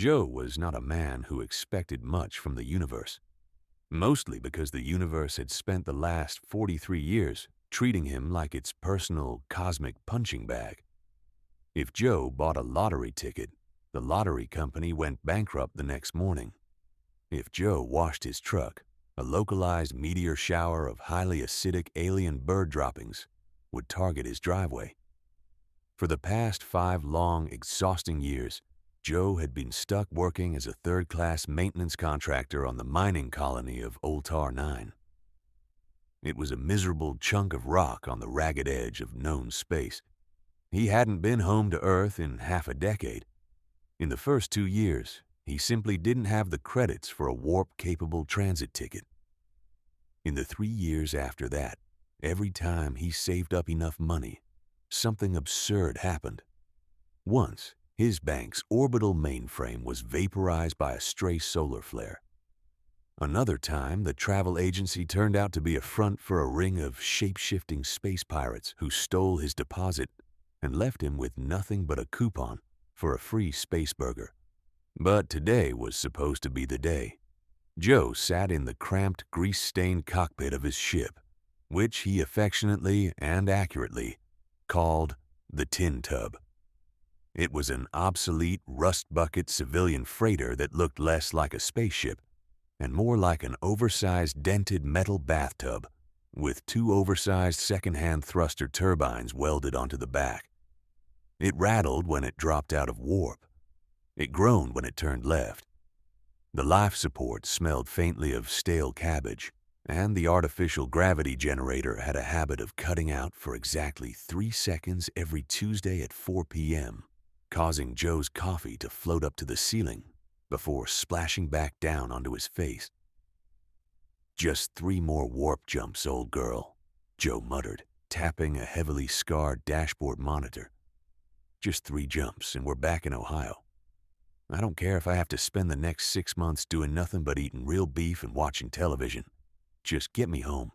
Joe was not a man who expected much from the universe, mostly because the universe had spent the last 43 years treating him like its personal cosmic punching bag. If Joe bought a lottery ticket, the lottery company went bankrupt the next morning. If Joe washed his truck, a localized meteor shower of highly acidic alien bird droppings would target his driveway. For the past 5 long, exhausting years, Joe had been stuck working as a third-class maintenance contractor on the mining colony of Oltar 9. It was a miserable chunk of rock on the ragged edge of known space. He hadn't been home to Earth in half a decade. In the first 2 years, he simply didn't have the credits for a warp-capable transit ticket. In the 3 years after that, every time he saved up enough money, something absurd happened. Once, his bank's orbital mainframe was vaporized by a stray solar flare. Another time, the travel agency turned out to be a front for a ring of shape-shifting space pirates who stole his deposit and left him with nothing but a coupon for a free space burger. But today was supposed to be the day. Joe sat in the cramped, grease-stained cockpit of his ship, which he affectionately and accurately called the Tin Tub. It was an obsolete, rust-bucket civilian freighter that looked less like a spaceship and more like an oversized dented metal bathtub with 2 oversized second-hand thruster turbines welded onto the back. It rattled when it dropped out of warp. It groaned when it turned left. The life support smelled faintly of stale cabbage, and the artificial gravity generator had a habit of cutting out for exactly 3 seconds every Tuesday at 4 p.m., causing Joe's coffee to float up to the ceiling before splashing back down onto his face. "Just 3 more warp jumps, old girl," Joe muttered, tapping a heavily scarred dashboard monitor. "Just 3 jumps and we're back in Ohio. I don't care if I have to spend the next 6 months doing nothing but eating real beef and watching television. Just get me home."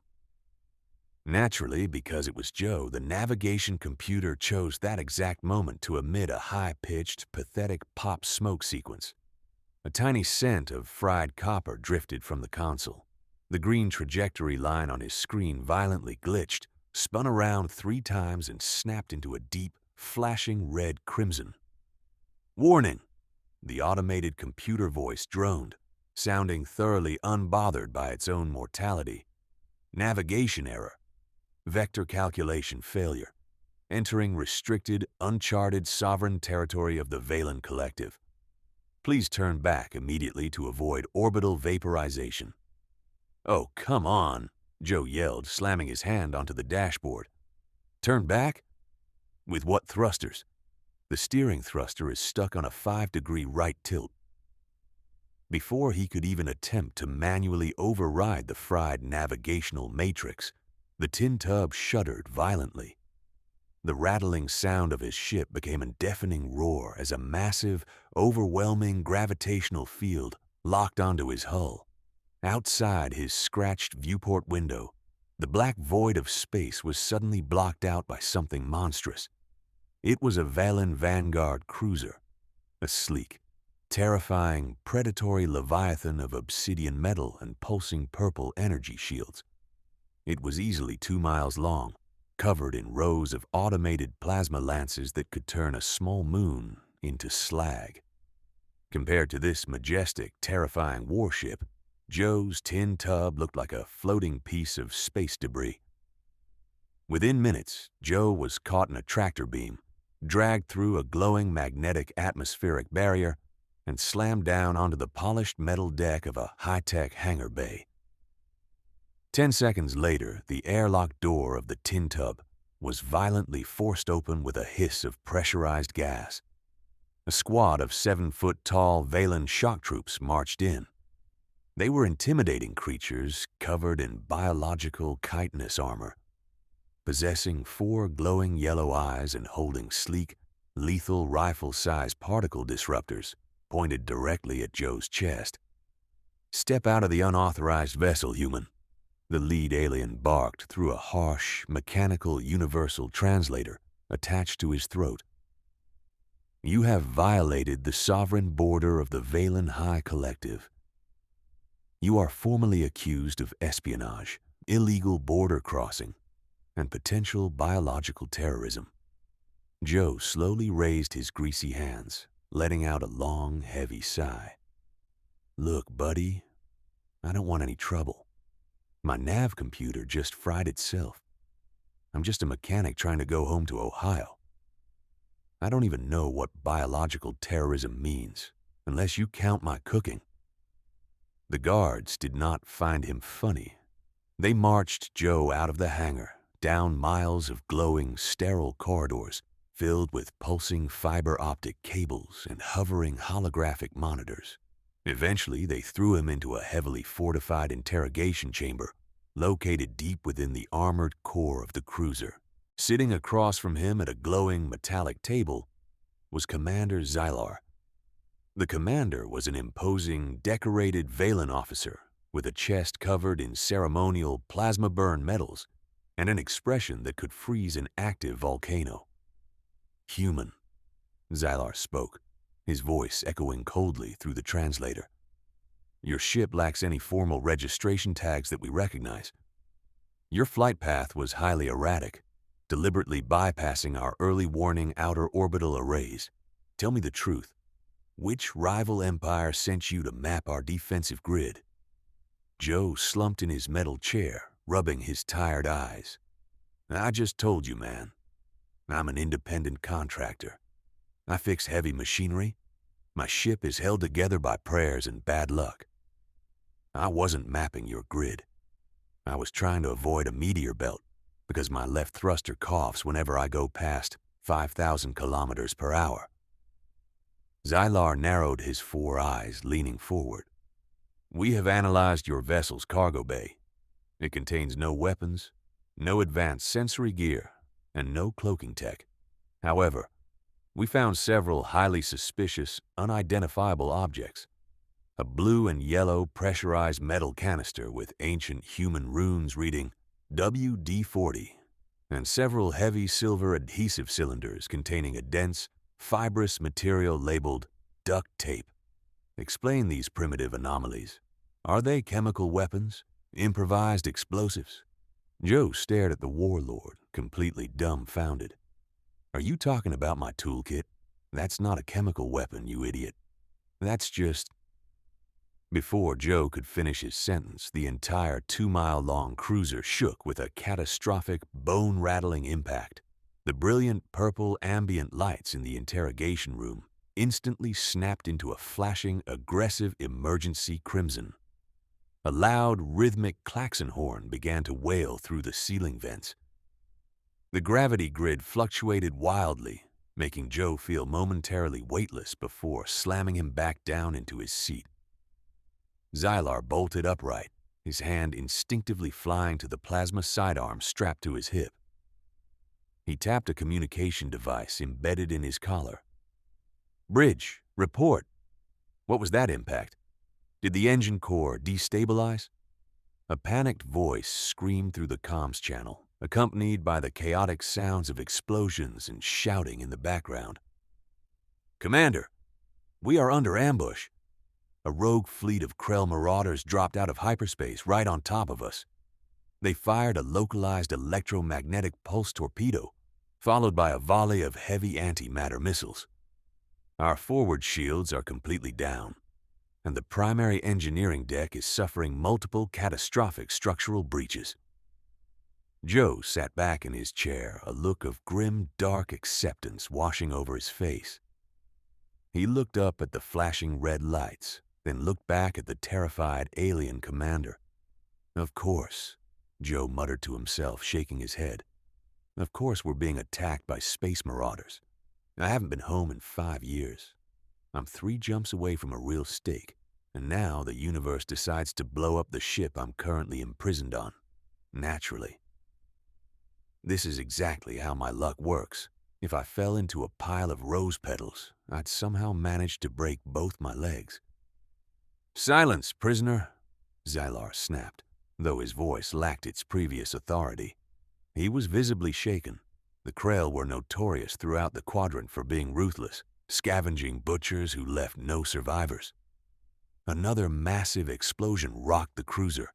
Naturally, because it was Joe, the navigation computer chose that exact moment to emit a high-pitched, pathetic pop smoke sequence. A tiny scent of fried copper drifted from the console. The green trajectory line on his screen violently glitched, spun around 3 times, and snapped into a deep, flashing red crimson. "Warning!" The automated computer voice droned, sounding thoroughly unbothered by its own mortality. "Navigation error. Vector calculation failure. Entering restricted, uncharted sovereign territory of the Vaelen Collective. Please turn back immediately to avoid orbital vaporization." "Oh, come on," Joe yelled, slamming his hand onto the dashboard. "Turn back? With what thrusters? The steering thruster is stuck on a 5-degree right tilt." Before he could even attempt to manually override the fried navigational matrix, the Tin Tub shuddered violently. The rattling sound of his ship became a deafening roar as a massive, overwhelming gravitational field locked onto his hull. Outside his scratched viewport window, the black void of space was suddenly blocked out by something monstrous. It was a Vaelen Vanguard cruiser, a sleek, terrifying, predatory leviathan of obsidian metal and pulsing purple energy shields. It was easily 2 miles long, covered in rows of automated plasma lances that could turn a small moon into slag. Compared to this majestic, terrifying warship, Joe's Tin Tub looked like a floating piece of space debris. Within minutes, Joe was caught in a tractor beam, dragged through a glowing magnetic atmospheric barrier, and slammed down onto the polished metal deck of a high-tech hangar bay. 10 seconds later, the airlock door of the Tin Tub was violently forced open with a hiss of pressurized gas. A squad of 7-foot-tall Vaelen shock troops marched in. They were intimidating creatures covered in biological chitinous armor, possessing 4 glowing yellow eyes and holding sleek, lethal rifle-sized particle disruptors pointed directly at Joe's chest. "Step out of the unauthorized vessel, human," the lead alien barked through a harsh, mechanical universal translator attached to his throat. You have violated the sovereign border of the Vaelen High Collective. You are formally accused of espionage, illegal border crossing, and potential biological terrorism. Joe slowly raised his greasy hands, letting out a long, heavy sigh. Look, buddy, I don't want any trouble. My nav computer just fried itself. I'm just a mechanic trying to go home to Ohio. I don't even know what biological terrorism means, unless you count my cooking. The guards did not find him funny. They marched Joe out of the hangar, down miles of glowing, sterile corridors filled with pulsing fiber optic cables and hovering holographic monitors. Eventually, they threw him into a heavily fortified interrogation chamber located deep within the armored core of the cruiser. Sitting across from him at a glowing metallic table was Commander Xylar. The commander was an imposing, decorated Vaelen officer with a chest covered in ceremonial plasma burn metals and an expression that could freeze an active volcano. Human, Xylar spoke, his voice echoing coldly through the translator. Your ship lacks any formal registration tags that we recognize. Your flight path was highly erratic, deliberately bypassing our early warning outer orbital arrays. Tell me the truth. Which rival empire sent you to map our defensive grid? Joe slumped in his metal chair, rubbing his tired eyes. I just told you, man. I'm an independent contractor. I fix heavy machinery. My ship is held together by prayers and bad luck. I wasn't mapping your grid. I was trying to avoid a meteor belt because my left thruster coughs whenever I go past 5,000 kilometers per hour. Xylar narrowed his four eyes, leaning forward. We have analyzed your vessel's cargo bay. It contains no weapons, no advanced sensory gear, and no cloaking tech. However, we found several highly suspicious, unidentifiable objects. A blue and yellow pressurized metal canister with ancient human runes reading WD-40, and several heavy silver adhesive cylinders containing a dense, fibrous material labeled duct tape. Explain these primitive anomalies. Are they chemical weapons? Improvised explosives? Joe stared at the warlord, completely dumbfounded. Are you talking about my toolkit? That's not a chemical weapon, you idiot. That's just... Before Joe could finish his sentence, the entire 2-mile-long cruiser shook with a catastrophic, bone-rattling impact. The brilliant purple ambient lights in the interrogation room instantly snapped into a flashing, aggressive emergency crimson. A loud, rhythmic klaxon horn began to wail through the ceiling vents. The gravity grid fluctuated wildly, making Joe feel momentarily weightless before slamming him back down into his seat. Xylar bolted upright, his hand instinctively flying to the plasma sidearm strapped to his hip. He tapped a communication device embedded in his collar. Bridge, report. What was that impact? Did the engine core destabilize? A panicked voice screamed through the comms channel, accompanied by the chaotic sounds of explosions and shouting in the background. Commander, we are under ambush. A rogue fleet of Krell Marauders dropped out of hyperspace right on top of us. They fired a localized electromagnetic pulse torpedo, followed by a volley of heavy antimatter missiles. Our forward shields are completely down, and the primary engineering deck is suffering multiple catastrophic structural breaches. Joe sat back in his chair, a look of grim, dark acceptance washing over his face. He looked up at the flashing red lights, then looked back at the terrified alien commander. Of course, Joe muttered to himself, shaking his head. Of course we're being attacked by space marauders. I haven't been home in 5 years. I'm 3 jumps away from a real stake, and now the universe decides to blow up the ship I'm currently imprisoned on. Naturally. This is exactly how my luck works. If I fell into a pile of rose petals, I'd somehow manage to break both my legs. Silence, prisoner, Xylar snapped, though his voice lacked its previous authority. He was visibly shaken. The Krell were notorious throughout the quadrant for being ruthless, scavenging butchers who left no survivors. Another massive explosion rocked the cruiser.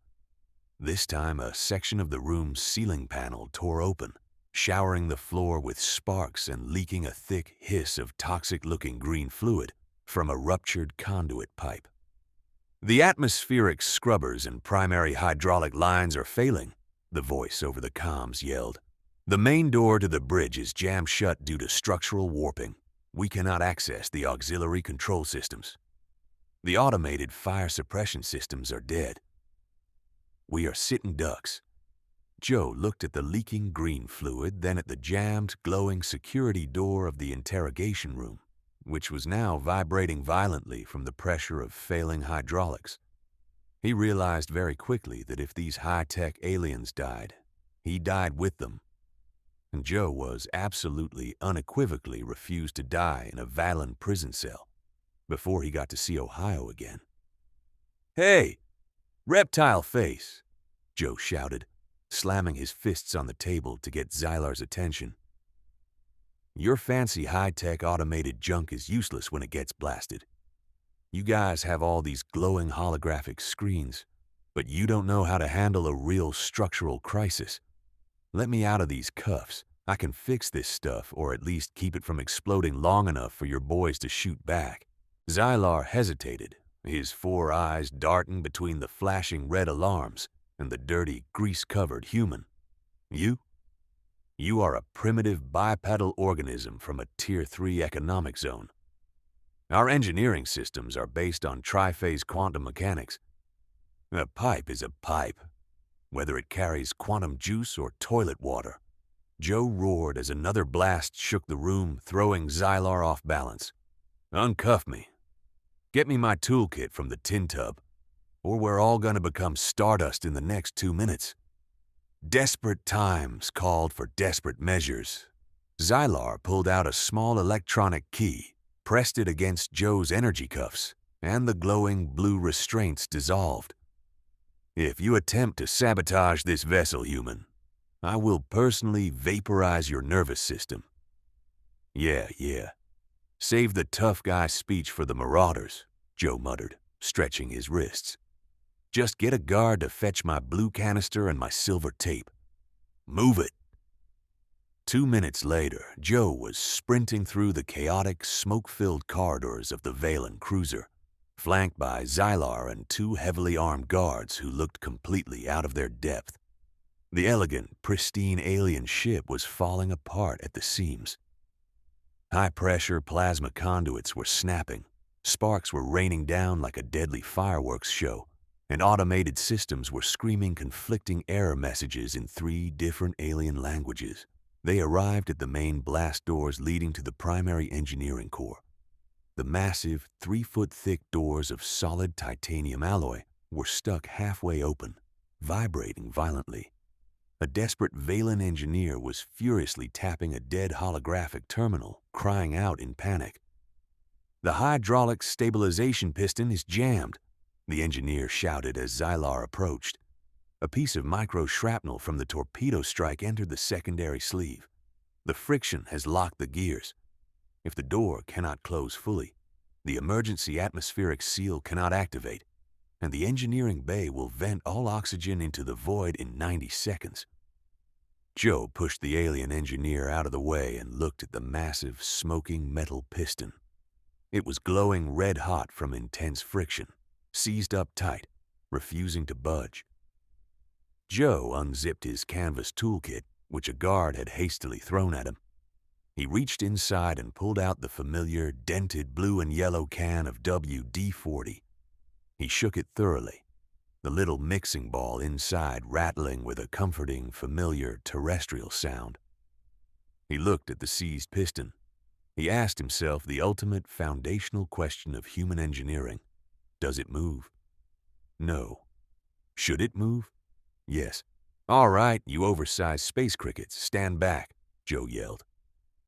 This time, a section of the room's ceiling panel tore open, showering the floor with sparks and leaking a thick hiss of toxic-looking green fluid from a ruptured conduit pipe. "The atmospheric scrubbers and primary hydraulic lines are failing," the voice over the comms yelled. "The main door to the bridge is jammed shut due to structural warping. We cannot access the auxiliary control systems. The automated fire suppression systems are dead. We are sitting ducks." Joe looked at the leaking green fluid, then at the jammed, glowing security door of the interrogation room, which was now vibrating violently from the pressure of failing hydraulics. He realized very quickly that if these high-tech aliens died, he died with them. And Joe was absolutely, unequivocally refused to die in a Vaelen prison cell before he got to see Ohio again. "Hey, reptile face!" Joe shouted, slamming his fists on the table to get Xylar's attention. "Your fancy high-tech automated junk is useless when it gets blasted. You guys have all these glowing holographic screens, but you don't know how to handle a real structural crisis. Let me out of these cuffs. I can fix this stuff, or at least keep it from exploding long enough for your boys to shoot back." Xylar hesitated, his 4 eyes darting between the flashing red alarms and the dirty, grease-covered human. You are a primitive bipedal organism from a Tier 3 economic zone. Our engineering systems are based on triphase quantum mechanics. A pipe is a pipe, whether it carries quantum juice or toilet water." Joe roared as another blast shook the room, throwing Xylar off balance. "Uncuff me. Get me my toolkit from the tin tub, or we're all going to become stardust in the next 2 minutes." Desperate times called for desperate measures. Xylar pulled out a small electronic key, pressed it against Joe's energy cuffs, and the glowing blue restraints dissolved. "If you attempt to sabotage this vessel, human, I will personally vaporize your nervous system." Yeah. Save the tough guy speech for the Marauders," Joe muttered, stretching his wrists. "Just get a guard to fetch my blue canister and my silver tape. Move it." 2 minutes later, Joe was sprinting through the chaotic, smoke-filled corridors of the Vaelen cruiser, flanked by Xylar and 2 heavily armed guards who looked completely out of their depth. The elegant, pristine alien ship was falling apart at the seams. High-pressure plasma conduits were snapping, sparks were raining down like a deadly fireworks show, and automated systems were screaming conflicting error messages in 3 different alien languages. They arrived at the main blast doors leading to the primary engineering core. The massive, 3-foot-thick doors of solid titanium alloy were stuck halfway open, vibrating violently. A desperate Vaelen engineer was furiously tapping a dead holographic terminal, crying out in panic. "The hydraulic stabilization piston is jammed," the engineer shouted as Xylar approached. A piece of micro-shrapnel from the torpedo strike entered the secondary sleeve. The friction has locked the gears. If the door cannot close fully, the emergency atmospheric seal cannot activate, and the engineering bay will vent all oxygen into the void in 90 seconds. Joe pushed the alien engineer out of the way and looked at the massive, smoking metal piston. It was glowing red-hot from intense friction, seized up tight, refusing to budge. Joe unzipped his canvas toolkit, which a guard had hastily thrown at him. He reached inside and pulled out the familiar, dented blue and yellow can of WD-40. He shook it thoroughly, the little mixing ball inside rattling with a comforting, familiar terrestrial sound. He looked at the seized piston. He asked himself the ultimate foundational question of human engineering. Does it move? No. Should it move? Yes. "All right, you oversized space crickets, stand back," Joe yelled.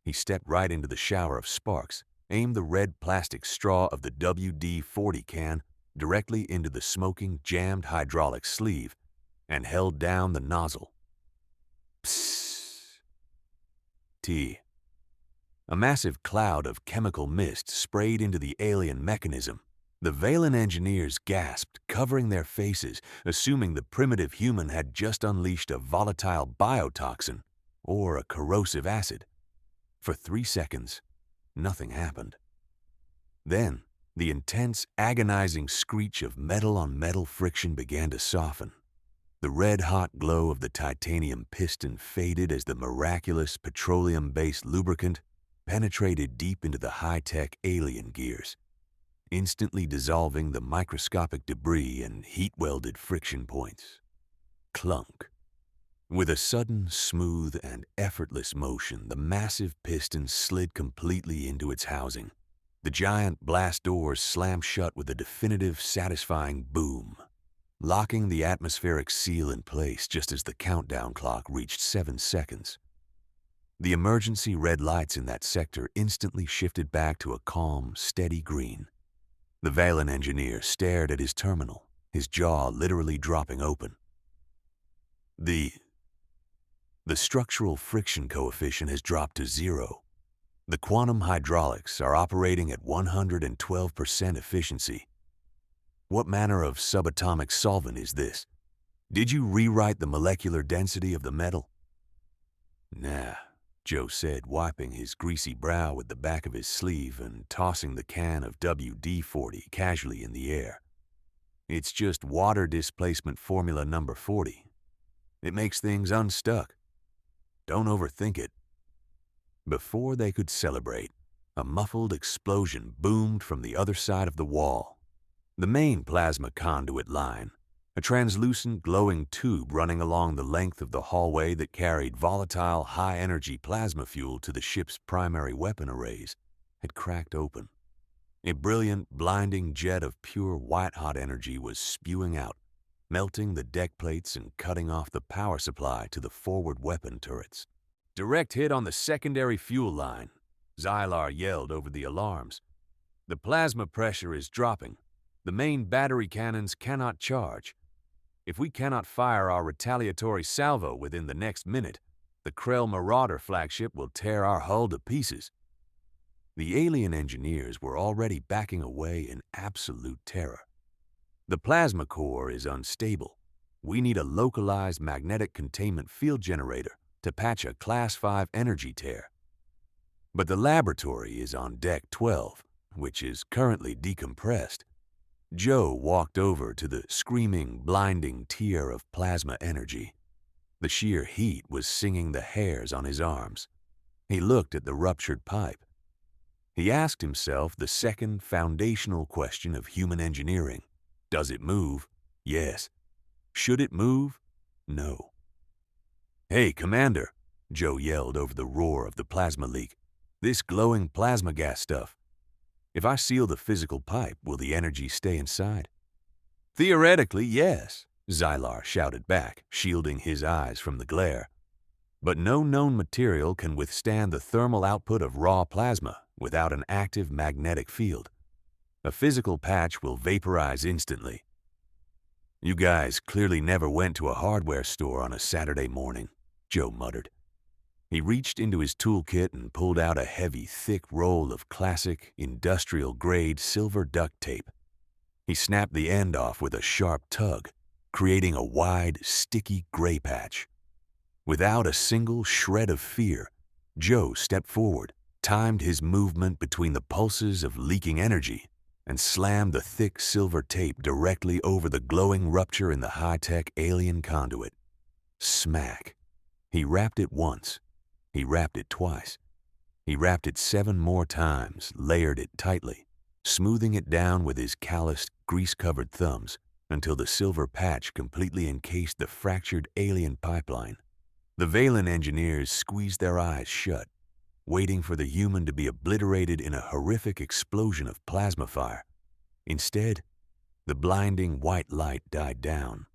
He stepped right into the shower of sparks, aimed the red plastic straw of the WD-40 can directly into the smoking, jammed hydraulic sleeve, and held down the nozzle. Psst. T. A massive cloud of chemical mist sprayed into the alien mechanism. The Vaelen engineers gasped, covering their faces, assuming the primitive human had just unleashed a volatile biotoxin or a corrosive acid. For 3 seconds, nothing happened. Then, the intense, agonizing screech of metal-on-metal friction began to soften. The red-hot glow of the titanium piston faded as the miraculous petroleum-based lubricant penetrated deep into the high-tech alien gears, instantly dissolving the microscopic debris and heat-welded friction points. Clunk. With a sudden, smooth, and effortless motion, the massive piston slid completely into its housing. The giant blast doors slammed shut with a definitive, satisfying boom, locking the atmospheric seal in place just as the countdown clock reached 7 seconds. The emergency red lights in that sector instantly shifted back to a calm, steady green. The Vaelen engineer stared at his terminal, his jaw literally dropping open. The structural friction coefficient has dropped to 0. The quantum hydraulics are operating at 112% efficiency. What manner of subatomic solvent is this? Did you rewrite the molecular density of the metal? Nah, Joe said, wiping his greasy brow with the back of his sleeve and tossing the can of WD-40 casually in the air. It's just water displacement formula number 40. It makes things unstuck. Don't overthink it. Before they could celebrate, a muffled explosion boomed from the other side of the wall. The main plasma conduit line, a translucent glowing tube running along the length of the hallway that carried volatile, high-energy plasma fuel to the ship's primary weapon arrays, had cracked open. A brilliant, blinding jet of pure white-hot energy was spewing out, melting the deck plates and cutting off the power supply to the forward weapon turrets. Direct hit on the secondary fuel line, Xylar yelled over the alarms. The plasma pressure is dropping. The main battery cannons cannot charge. If we cannot fire our retaliatory salvo within the next minute, the Krell Marauder flagship will tear our hull to pieces. The alien engineers were already backing away in absolute terror. The plasma core is unstable. We need a localized magnetic containment field generator to patch a Class 5 energy tear. But the laboratory is on Deck 12, which is currently decompressed. Joe walked over to the screaming, blinding tier of plasma energy. The sheer heat was singing the hairs on his arms. He looked at the ruptured pipe. He asked himself the second foundational question of human engineering. Does it move? Yes. Should it move? No. "Hey, Commander," Joe yelled over the roar of the plasma leak. "This glowing plasma gas stuff. If I seal the physical pipe, will the energy stay inside?" "Theoretically, yes," Xylar shouted back, shielding his eyes from the glare. "But no known material can withstand the thermal output of raw plasma without an active magnetic field. A physical patch will vaporize instantly." "You guys clearly never went to a hardware store on a Saturday morning," Joe muttered. He reached into his toolkit and pulled out a heavy, thick roll of classic, industrial-grade silver duct tape. He snapped the end off with a sharp tug, creating a wide, sticky gray patch. Without a single shred of fear, Joe stepped forward, timed his movement between the pulses of leaking energy, and slammed the thick silver tape directly over the glowing rupture in the high-tech alien conduit. Smack. He wrapped it once. He wrapped it twice. He wrapped it 7 more times, layered it tightly, smoothing it down with his calloused, grease-covered thumbs until the silver patch completely encased the fractured alien pipeline. The Vaelen engineers squeezed their eyes shut, waiting for the human to be obliterated in a horrific explosion of plasma fire. Instead, the blinding white light died down.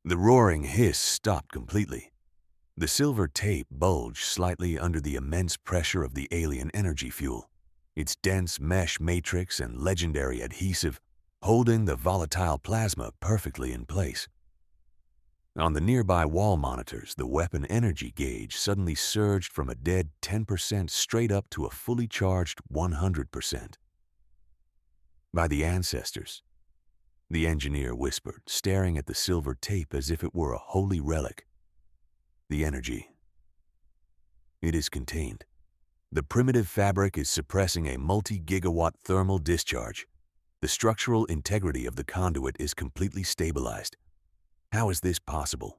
The roaring hiss stopped completely. The silver tape bulged slightly under the immense pressure of the alien energy fuel, its dense mesh matrix and legendary adhesive holding the volatile plasma perfectly in place. On the nearby wall monitors, the weapon energy gauge suddenly surged from a dead 10% straight up to a fully charged 100%. By the ancestors, the engineer whispered, staring at the silver tape as if it were a holy relic. The energy. It is contained. The primitive fabric is suppressing a multi-gigawatt thermal discharge. The structural integrity of the conduit is completely stabilized. How is this possible?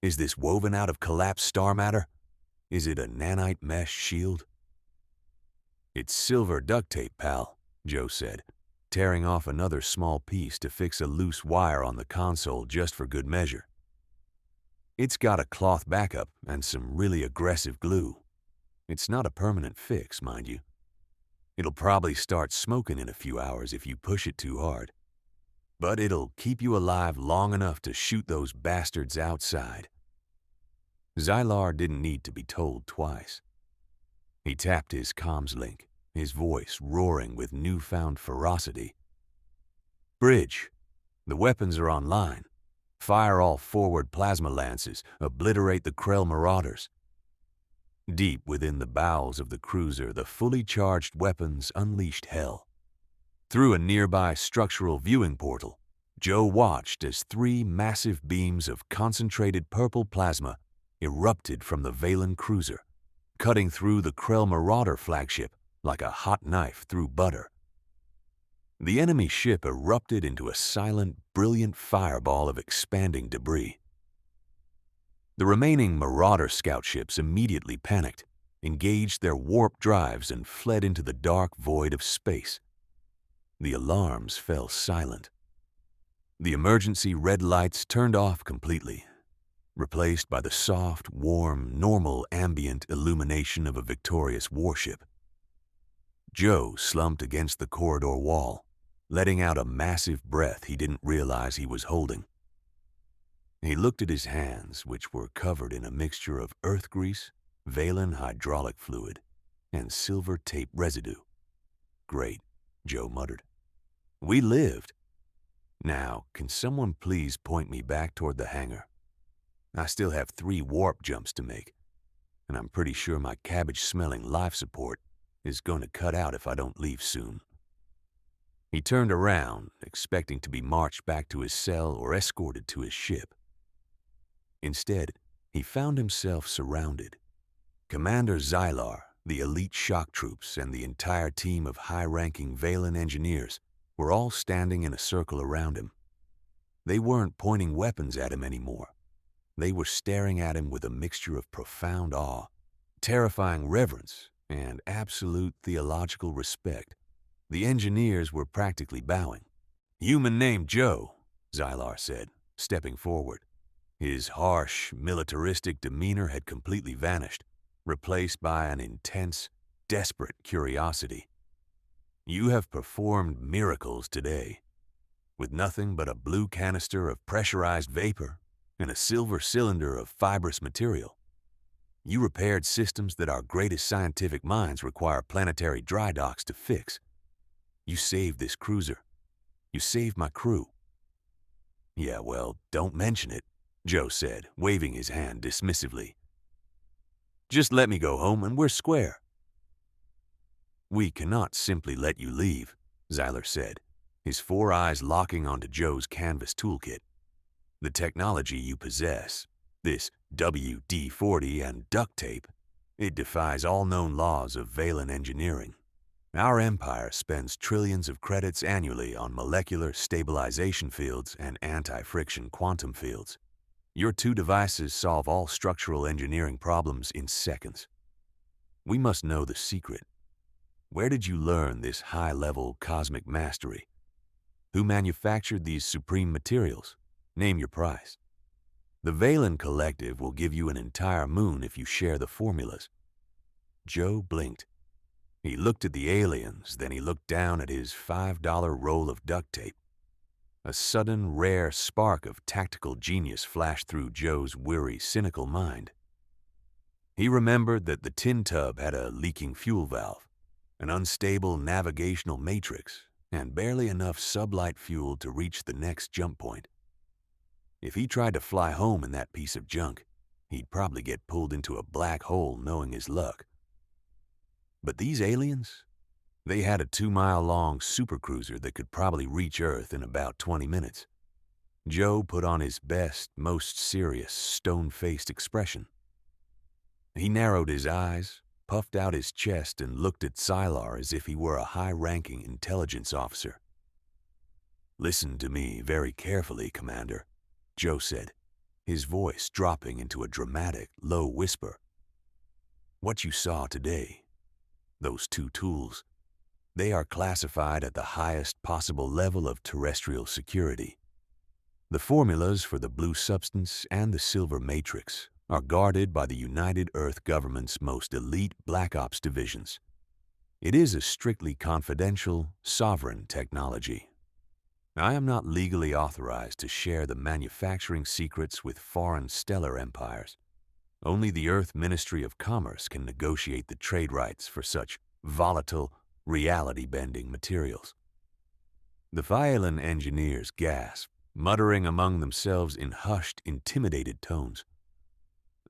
Is this woven out of collapsed star matter? Is it a nanite mesh shield? It's silver duct tape, pal, Joe said, tearing off another small piece to fix a loose wire on the console just for good measure. It's got a cloth backup and some really aggressive glue. It's not a permanent fix, mind you. It'll probably start smoking in a few hours if you push it too hard. But it'll keep you alive long enough to shoot those bastards outside. Xylar didn't need to be told twice. He tapped his comms link, his voice roaring with newfound ferocity. Bridge, the weapons are online. Fire all forward plasma lances, obliterate the Krell Marauders. Deep within the bowels of the cruiser, the fully charged weapons unleashed hell. Through a nearby structural viewing portal, Joe watched as 3 massive beams of concentrated purple plasma erupted from the Vaelen cruiser, cutting through the Krell Marauder flagship like a hot knife through butter. The enemy ship erupted into a silent, brilliant fireball of expanding debris. The remaining Marauder scout ships immediately panicked, engaged their warp drives, and fled into the dark void of space. The alarms fell silent. The emergency red lights turned off completely, replaced by the soft, warm, normal ambient illumination of a victorious warship. Joe slumped against the corridor wall, letting out a massive breath he didn't realize he was holding. He looked at his hands, which were covered in a mixture of earth grease, Vaelen hydraulic fluid, and silver tape residue. Great, Joe muttered. We lived. Now, can someone please point me back toward the hangar? I still have 3 warp jumps to make, and I'm pretty sure my cabbage-smelling life support is going to cut out if I don't leave soon. He turned around, expecting to be marched back to his cell or escorted to his ship. Instead, he found himself surrounded. Commander Xylar, the elite shock troops, and the entire team of high-ranking Vaelen engineers were all standing in a circle around him. They weren't pointing weapons at him anymore. They were staring at him with a mixture of profound awe, terrifying reverence, and absolute theological respect. The engineers were practically bowing. Human named Joe, Xylar said, stepping forward. His harsh, militaristic demeanor had completely vanished, replaced by an intense, desperate curiosity. You have performed miracles today. With nothing but a blue canister of pressurized vapor and a silver cylinder of fibrous material, you repaired systems that our greatest scientific minds require planetary dry docks to fix. You saved this cruiser. You saved my crew. Yeah, well, don't mention it, Joe said, waving his hand dismissively. Just let me go home and we're square. We cannot simply let you leave, Xylar said, his 4 eyes locking onto Joe's canvas toolkit. The technology you possess, this WD-40 and duct tape, it defies all known laws of Vaelen engineering. Our empire spends trillions of credits annually on molecular stabilization fields and anti-friction quantum fields. Your 2 devices solve all structural engineering problems in seconds. We must know the secret. Where did you learn this high-level cosmic mastery? Who manufactured these supreme materials? Name your price. The Vaelen Collective will give you an entire moon if you share the formulas. Joe blinked. He looked at the aliens, then he looked down at his $5 roll of duct tape. A sudden, rare spark of tactical genius flashed through Joe's weary, cynical mind. He remembered that the tin tub had a leaking fuel valve, an unstable navigational matrix, and barely enough sublight fuel to reach the next jump point. If he tried to fly home in that piece of junk, he'd probably get pulled into a black hole knowing his luck. But these aliens? They had a 2-mile-long supercruiser that could probably reach Earth in about 20 minutes. Joe put on his best, most serious, stone-faced expression. He narrowed his eyes, puffed out his chest, and looked at Sylar as if he were a high-ranking intelligence officer. "Listen to me very carefully, Commander," Joe said, his voice dropping into a dramatic, low whisper. "What you saw today, those two tools, they are classified at the highest possible level of terrestrial security. The formulas for the blue substance and the silver matrix are guarded by the United Earth government's most elite Black Ops divisions. It is a strictly confidential, sovereign technology. I am not legally authorized to share the manufacturing secrets with foreign stellar empires. Only the Earth Ministry of Commerce can negotiate the trade rights for such volatile, reality-bending materials." The Vaelen engineers gasped, muttering among themselves in hushed, intimidated tones.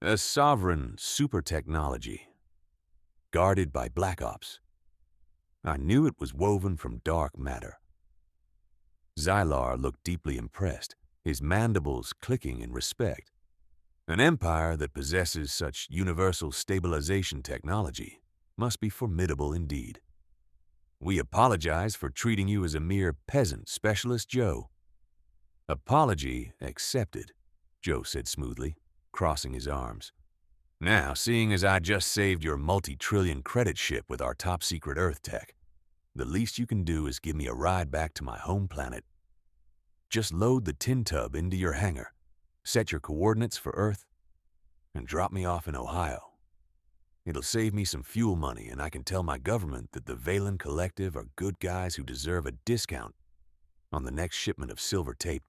A sovereign super technology, guarded by Black Ops. I knew it was woven from dark matter. Sylar looked deeply impressed, his mandibles clicking in respect. An empire that possesses such universal stabilization technology must be formidable indeed. "We apologize for treating you as a mere peasant specialist, Joe." "Apology accepted," Joe said smoothly, crossing his arms. "Now, seeing as I just saved your multi-trillion credit ship with our top-secret Earth tech, the least you can do is give me a ride back to my home planet. Just load the tin tub into your hangar, set your coordinates for Earth, and drop me off in Ohio. It'll save me some fuel money, and I can tell my government that the Vaelen Collective are good guys who deserve a discount on the next shipment of silver tape."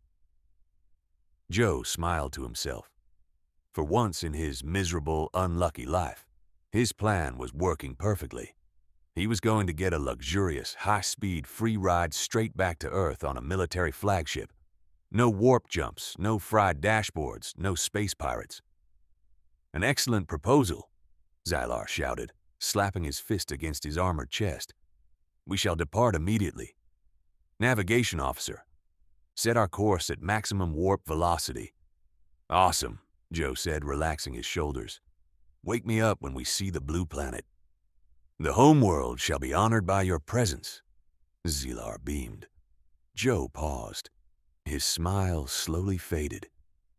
Joe smiled to himself. For once in his miserable, unlucky life, his plan was working perfectly. He was going to get a luxurious, high-speed free ride straight back to Earth on a military flagship. No warp jumps, no fried dashboards, no space pirates. "An excellent proposal," Sylar shouted, slapping his fist against his armored chest. "We shall depart immediately. Navigation officer, set our course at maximum warp velocity." "Awesome," Joe said, relaxing his shoulders. "Wake me up when we see the blue planet." "The homeworld shall be honored by your presence," Sylar beamed. Joe paused. His smile slowly faded.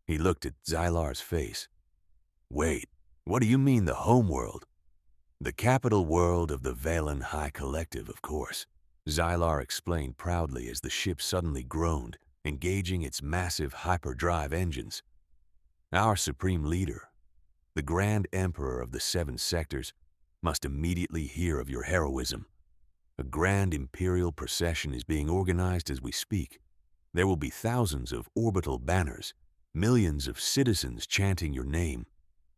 He looked at Sylar's face. "Wait, what do you mean the homeworld?" "The capital world of the Vaelen High Collective, of course," Sylar explained proudly as the ship suddenly groaned, engaging its massive hyperdrive engines. "Our supreme leader, the Grand Emperor of the 7 sectors, must immediately hear of your heroism. A grand imperial procession is being organized as we speak. There will be thousands of orbital banners, millions of citizens chanting your name,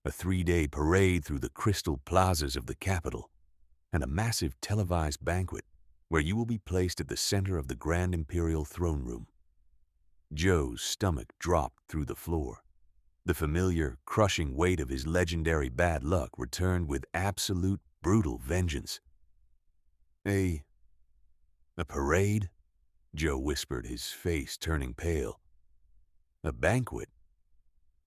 a 3-day parade through the crystal plazas of the capital, and a massive televised banquet where you will be placed at the center of the Grand Imperial throne room." Joe's stomach dropped through the floor. The familiar, crushing weight of his legendary bad luck returned with absolute, brutal vengeance. A parade?" Joe whispered, his face turning pale. "A banquet?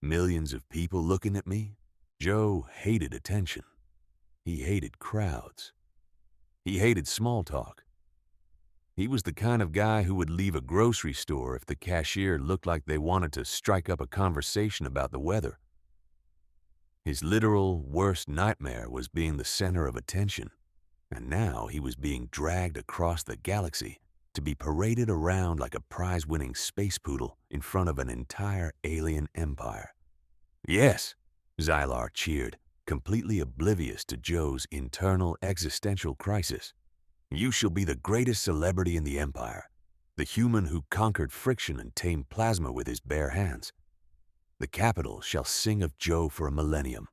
Millions of people looking at me?" Joe hated attention. He hated crowds. He hated small talk. He was the kind of guy who would leave a grocery store if the cashier looked like they wanted to strike up a conversation about the weather. His literal worst nightmare was being the center of attention, and now he was being dragged across the galaxy to be paraded around like a prize-winning space poodle in front of an entire alien empire. "Yes," Sylar cheered, completely oblivious to Joe's internal existential crisis. "You shall be the greatest celebrity in the Empire, the human who conquered friction and tamed plasma with his bare hands. The capital shall sing of Joe for a millennium."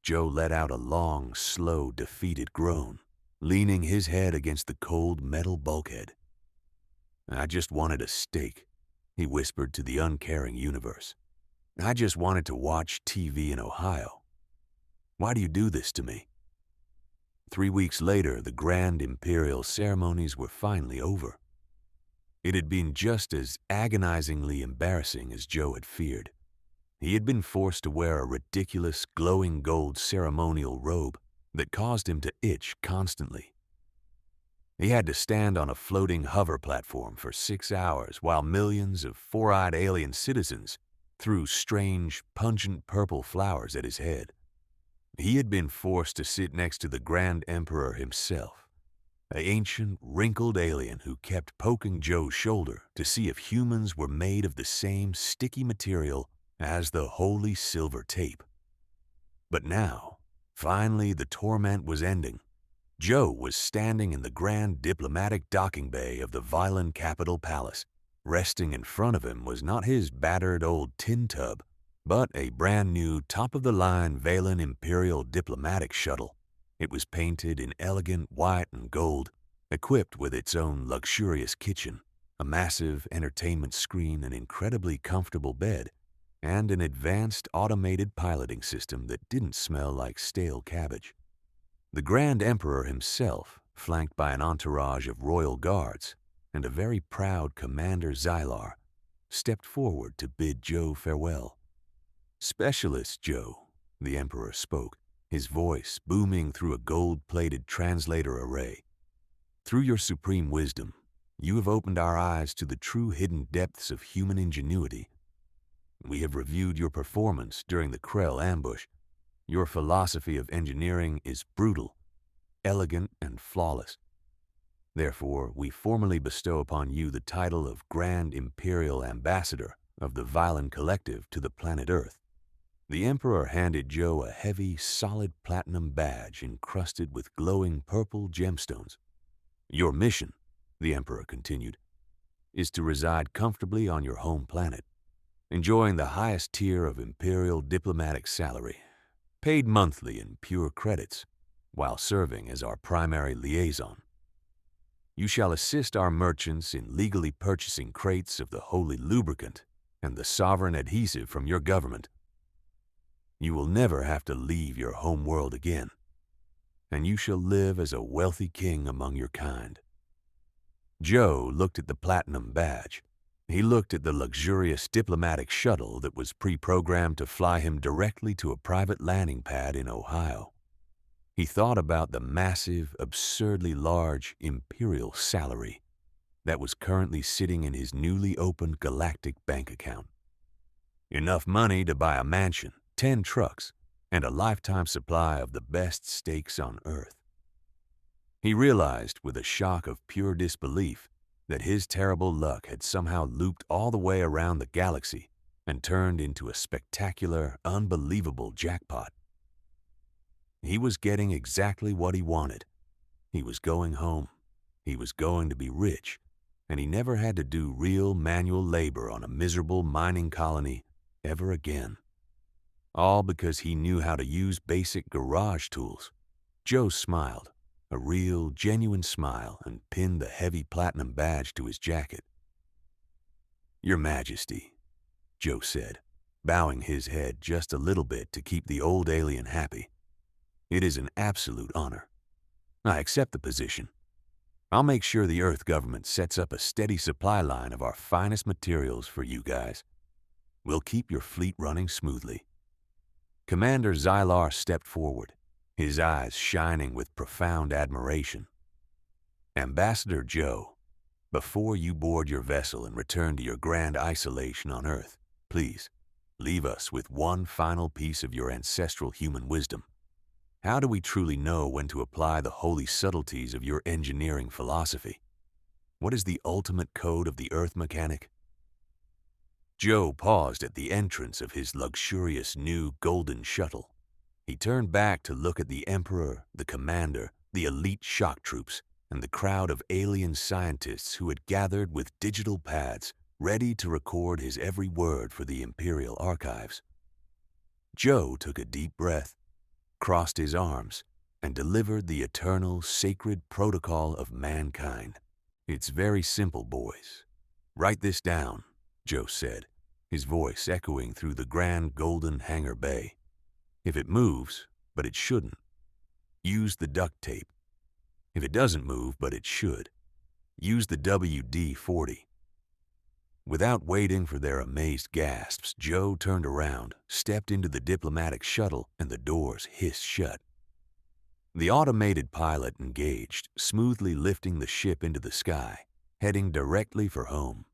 Joe let out a long, slow, defeated groan, leaning his head against the cold metal bulkhead. "I just wanted a steak," he whispered to the uncaring universe. "I just wanted to watch TV in Ohio. Why do you do this to me?" 3 weeks later, the grand imperial ceremonies were finally over. It had been just as agonizingly embarrassing as Joe had feared. He had been forced to wear a ridiculous glowing gold ceremonial robe that caused him to itch constantly. He had to stand on a floating hover platform for 6 hours while millions of four-eyed alien citizens threw strange, pungent purple flowers at his head. He had been forced to sit next to the Grand Emperor himself, an ancient, wrinkled alien who kept poking Joe's shoulder to see if humans were made of the same sticky material as the holy silver tape. But now, finally, the torment was ending. Joe was standing in the grand diplomatic docking bay of the Vaelen Capital Palace. Resting in front of him was not his battered old tin tub, but a brand new top-of-the-line Vaelen Imperial Diplomatic Shuttle. It was painted in elegant white and gold, equipped with its own luxurious kitchen, a massive entertainment screen, an incredibly comfortable bed, and an advanced automated piloting system that didn't smell like stale cabbage. The Grand Emperor himself, flanked by an entourage of royal guards and a very proud Commander Xylar, stepped forward to bid Joe farewell. "Specialist Joe," the Emperor spoke, his voice booming through a gold-plated translator array. "Through your supreme wisdom, you have opened our eyes to the true hidden depths of human ingenuity. We have reviewed your performance during the Krell ambush. Your philosophy of engineering is brutal, elegant, and flawless. Therefore, we formally bestow upon you the title of Grand Imperial Ambassador of the Vaelen Collective to the planet Earth." The Emperor handed Joe a heavy, solid platinum badge encrusted with glowing purple gemstones. "Your mission," the Emperor continued, "is to reside comfortably on your home planet, enjoying the highest tier of imperial diplomatic salary, paid monthly in pure credits, while serving as our primary liaison. You shall assist our merchants in legally purchasing crates of the holy lubricant and the sovereign adhesive from your government. You will never have to leave your home world again, and you shall live as a wealthy king among your kind." Joe looked at the platinum badge. He looked at the luxurious diplomatic shuttle that was pre-programmed to fly him directly to a private landing pad in Ohio. He thought about the massive, absurdly large imperial salary that was currently sitting in his newly opened galactic bank account. Enough money to buy a mansion, 10 trucks, and a lifetime supply of the best steaks on Earth. He realized with a shock of pure disbelief that his terrible luck had somehow looped all the way around the galaxy and turned into a spectacular, unbelievable jackpot. He was getting exactly what he wanted. He was going home. He was going to be rich, and he never had to do real manual labor on a miserable mining colony ever again. All because he knew how to use basic garage tools. Joe smiled, a real, genuine smile, and pinned the heavy platinum badge to his jacket. "Your Majesty," Joe said, bowing his head just a little bit to keep the old alien happy. "It is an absolute honor. I accept the position. I'll make sure the Earth government sets up a steady supply line of our finest materials for you guys. We'll keep your fleet running smoothly." Commander Xylar stepped forward, his eyes shining with profound admiration. "Ambassador Joe, before you board your vessel and return to your grand isolation on Earth, please leave us with one final piece of your ancestral human wisdom. How do we truly know when to apply the holy subtleties of your engineering philosophy? What is the ultimate code of the Earth mechanic?" Joe paused at the entrance of his luxurious new golden shuttle. He turned back to look at the Emperor, the Commander, the elite shock troops, and the crowd of alien scientists who had gathered with digital pads, ready to record his every word for the Imperial archives. Joe took a deep breath, crossed his arms, and delivered the eternal, sacred protocol of mankind. "It's very simple, boys. Write this down Joe said, his voice echoing through the grand golden hangar bay. If it moves, but it shouldn't, use the duct tape. If it doesn't move, but it should, use the WD-40. Without waiting for their amazed gasps, Joe turned around, stepped into the diplomatic shuttle, and the doors hissed shut. The automated pilot engaged, smoothly lifting the ship into the sky, heading directly for home.